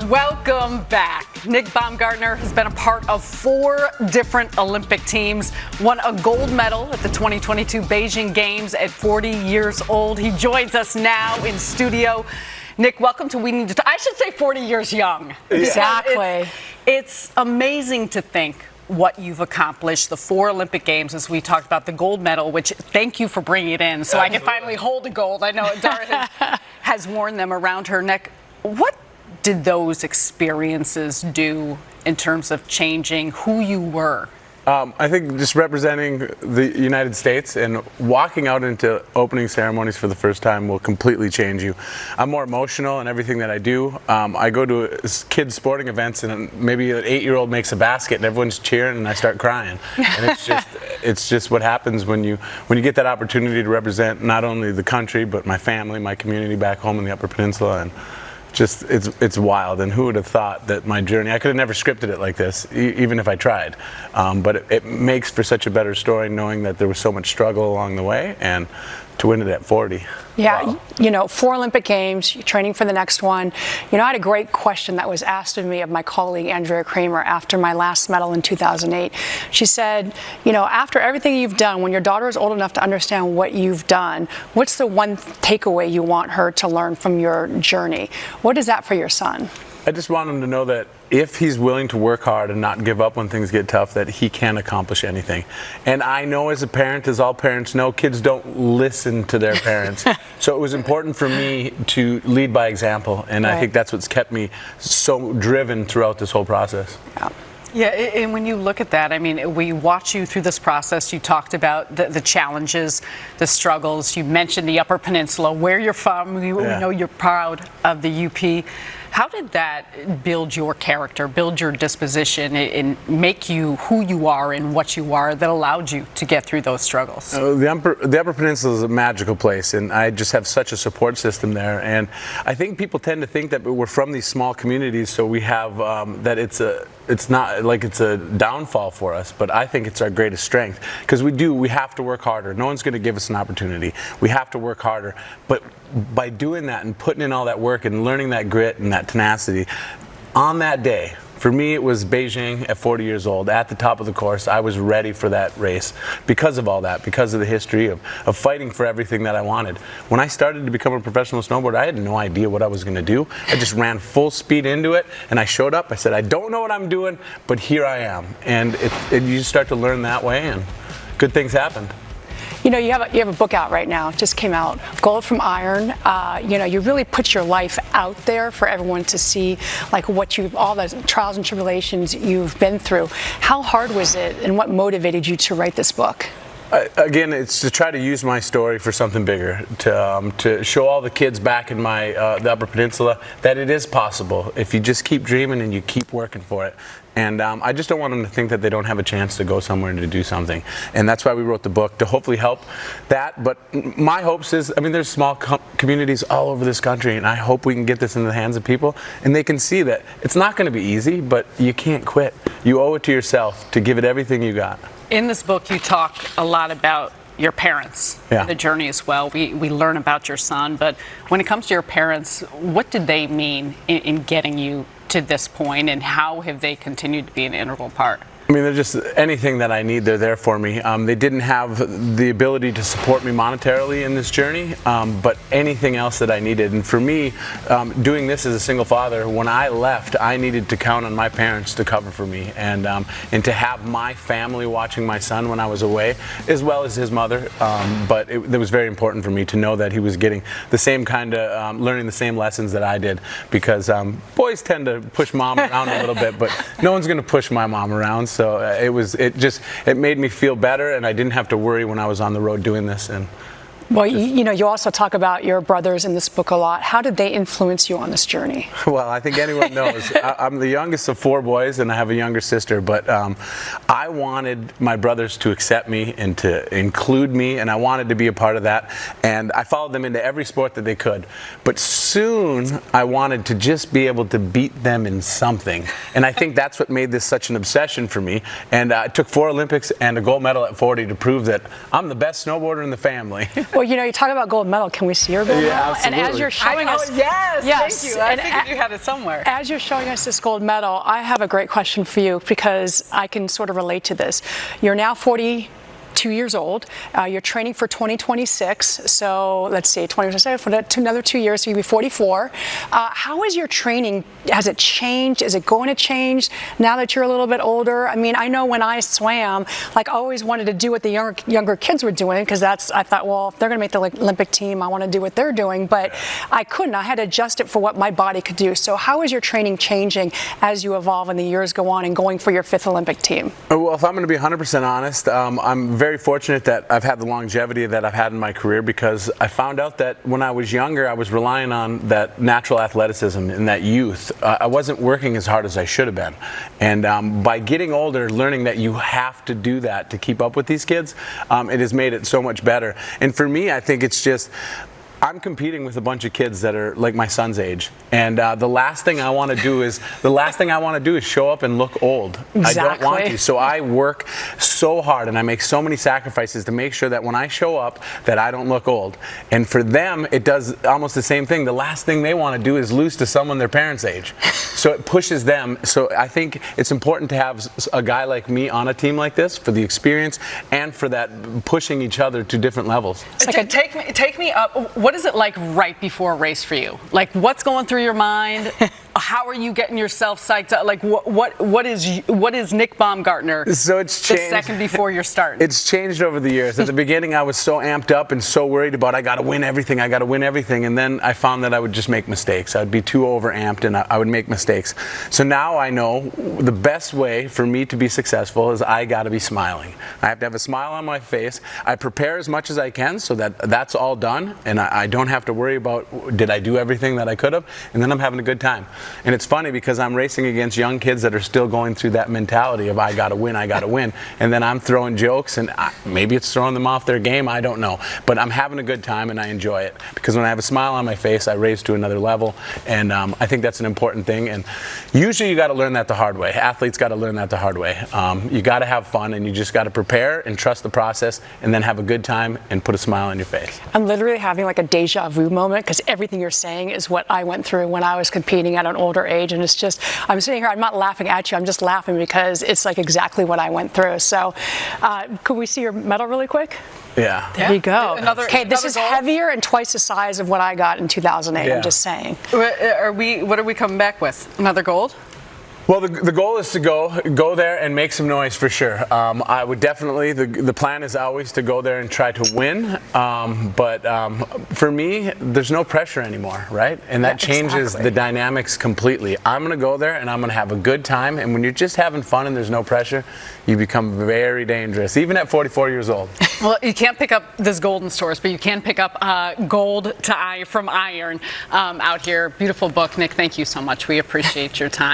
Welcome back. Nick Baumgartner has been a part of 4 different Olympic teams, won a gold medal at the 2022 Beijing Games at 40 years old. He joins us now in studio. Nick, welcome to We Need to Talk. I should say 40 years young. Exactly. It's amazing to think what you've accomplished, the 4 Olympic Games, as we talked about, the gold medal, which thank you for bringing it in so I can finally hold a gold. I know Dara has worn them around her neck. What did those experiences do in terms of changing who you were? I think just representing the United States and walking out into opening ceremonies for the first time will completely change you. I'm more emotional in everything that I do. I go to kids' sporting events and maybe an 8-year-old makes a basket and everyone's cheering and I start crying. And it's just what happens when you get that opportunity to represent not only the country but my family, my community back home in the Upper Peninsula. And just it's wild, and who would have thought that my journey, I could have never scripted it like this, even if I tried, but it makes for such a better story knowing that there was so much struggle along the way, and to win it at 40. Yeah, wow. You know, 4 Olympic Games, you're training for the next one. You know, I had a great question that was asked of me of my colleague Andrea Kramer after my last medal in 2008. She said, you know, after everything you've done, when your daughter is old enough to understand what you've done, what's the one takeaway you want her to learn from your journey? What is that for your son? I just want him to know that if he's willing to work hard and not give up when things get tough, that he can accomplish anything. And I know as a parent, as all parents know, kids don't listen to their parents. So it was important for me to lead by example, and right. I think that's what's kept me so driven throughout this whole process. Yeah, and when you look at that, I mean, we watch you through this process. You talked about the challenges, the struggles. You mentioned the Upper Peninsula, where you're from. We know you're proud of the UP. How did that build your character, build your disposition, and make you who you are and what you are that allowed you to get through those struggles? The Upper Peninsula is a magical place, and I just have such a support system there. And I think people tend to think that we're from these small communities, so we have that it's not like it's a downfall for us, but I think it's our greatest strength, because we have to work harder. No one's going to give us an opportunity. We have to work harder, but by doing that and putting in all that work and learning that grit and that tenacity, on that day, for me it was Beijing at 40 years old, at the top of the course. I was ready for that race because of all that, because of the history of fighting for everything that I wanted. When I started to become a professional snowboarder, I had no idea what I was going to do. I just ran full speed into it, and I showed up. I said, I don't know what I'm doing, but here I am. And you just start to learn that way, and good things happen. You know, you have a book out right now. It just came out, Gold from Iron. You know, you really put your life out there for everyone to see, like all the trials and tribulations you've been through. How hard was it, and what motivated you to write this book? Again, it's to try to use my story for something bigger, to show all the kids back in the Upper Peninsula that it is possible if you just keep dreaming and you keep working for it. And I just don't want them to think that they don't have a chance to go somewhere and to do something. And that's why we wrote the book, to hopefully help that. But my hopes is, I mean, there's small communities all over this country, and I hope we can get this in the hands of people, and they can see that it's not going to be easy, but you can't quit. You owe it to yourself to give it everything you got. In this book, you talk a lot about your parents, the journey as well. We learn about your son, but when it comes to your parents, what did they mean in getting you to this point, and how have they continued to be an integral part? I mean, they're just anything that I need, they're there for me. They didn't have the ability to support me monetarily in this journey, but anything else that I needed. And for me, doing this as a single father, when I left, I needed to count on my parents to cover for me, and to have my family watching my son when I was away, as well as his mother. But it was very important for me to know that he was getting the same kind of, learning the same lessons that I did, because boys tend to push mom around a little bit, but no one's going to push my mom around. So it made me feel better, and I didn't have to worry when I was on the road doing this. And well, you know, you also talk about your brothers in this book a lot. How did they influence you on this journey? Well, I think anyone knows. I'm the youngest of 4 boys, and I have a younger sister, but I wanted my brothers to accept me and to include me, and I wanted to be a part of that, and I followed them into every sport that they could. But soon, I wanted to just be able to beat them in something, and I think that's what made this such an obsession for me, and it took 4 Olympics and a gold medal at 40 to prove that I'm the best snowboarder in the family. Well, Well, you know, you talk about gold medal. Can we see your gold medal? Absolutely. And as you're showing us, yes, thank you. I and figured you had it somewhere. As you're showing us this gold medal, I have a great question for you because I can sort of relate to this. You're now 42 years old. You're training for 2026. So let's see, 2026 for another 2 years, so you'll be 44. How is your training? Has it changed? Is it going to change now that you're a little bit older? I mean, I know when I swam, like I always wanted to do what the younger kids were doing because I thought, well, if they're going to make the Olympic team, I want to do what they're doing. But I couldn't. I had to adjust it for what my body could do. So how is your training changing as you evolve and the years go on and going for your 5th Olympic team? Well, if I'm going to be 100% honest, I'm very fortunate that I've had the longevity that I've had in my career because I found out that when I was younger, I was relying on that natural athleticism and that youth. I wasn't working as hard as I should have been. And by getting older, learning that you have to do that to keep up with these kids, it has made it so much better. And for me, I think it's just, I'm competing with a bunch of kids that are like my son's age, and the last thing I want to do is show up and look old. Exactly. I don't want to. So I work so hard and I make so many sacrifices to make sure that when I show up, that I don't look old. And for them, it does almost the same thing. The last thing they want to do is lose to someone their parents' age. So it pushes them. So I think it's important to have a guy like me on a team like this for the experience and for that pushing each other to different levels. Take me up. What is it like right before a race for you? Like, what's going through your mind? How are you getting yourself psyched up? Like, what is Nick Baumgartner? So it's changed. The second before you're starting. It's changed over the years. At the beginning, I was so amped up and so worried about I got to win everything. And then I found that I would just make mistakes. I'd be too over amped and I would make mistakes. So now I know the best way for me to be successful is I got to be smiling. I have to have a smile on my face. I prepare as much as I can so that that's all done, and I don't have to worry about did I do everything that I could have, and then I'm having a good time. And it's funny because I'm racing against young kids that are still going through that mentality of I gotta win, and then I'm throwing jokes, and maybe it's throwing them off their game, I don't know, but I'm having a good time and I enjoy it because when I have a smile on my face, I raise to another level, and I think that's an important thing. And usually you got to learn that the hard way. Athletes got to learn that the hard way. You got to have fun, and you just got to prepare and trust the process, and then have a good time and put a smile on your face. I'm literally having like a deja vu moment because everything you're saying is what I went through when I was competing at an older age, and it's just, I'm sitting here, I'm not laughing at you, I'm just laughing because it's like exactly what I went through. So could we see your medal really quick? Yeah. There you go. Okay, this is gold? Heavier and twice the size of what I got in 2008, Yeah. I'm just saying. What are we coming back with? Another gold? Well, the goal is to go there and make some noise for sure. I would definitely, the plan is always to go there and try to win. But for me, there's no pressure anymore, right? And that changes the dynamics completely. I'm going to go there and I'm going to have a good time. And when you're just having fun and there's no pressure, you become very dangerous, even at 44 years old. Well, you can't pick up this gold in stores, but you can pick up Gold from Iron out here. Beautiful book. Nick, thank you so much. We appreciate your time.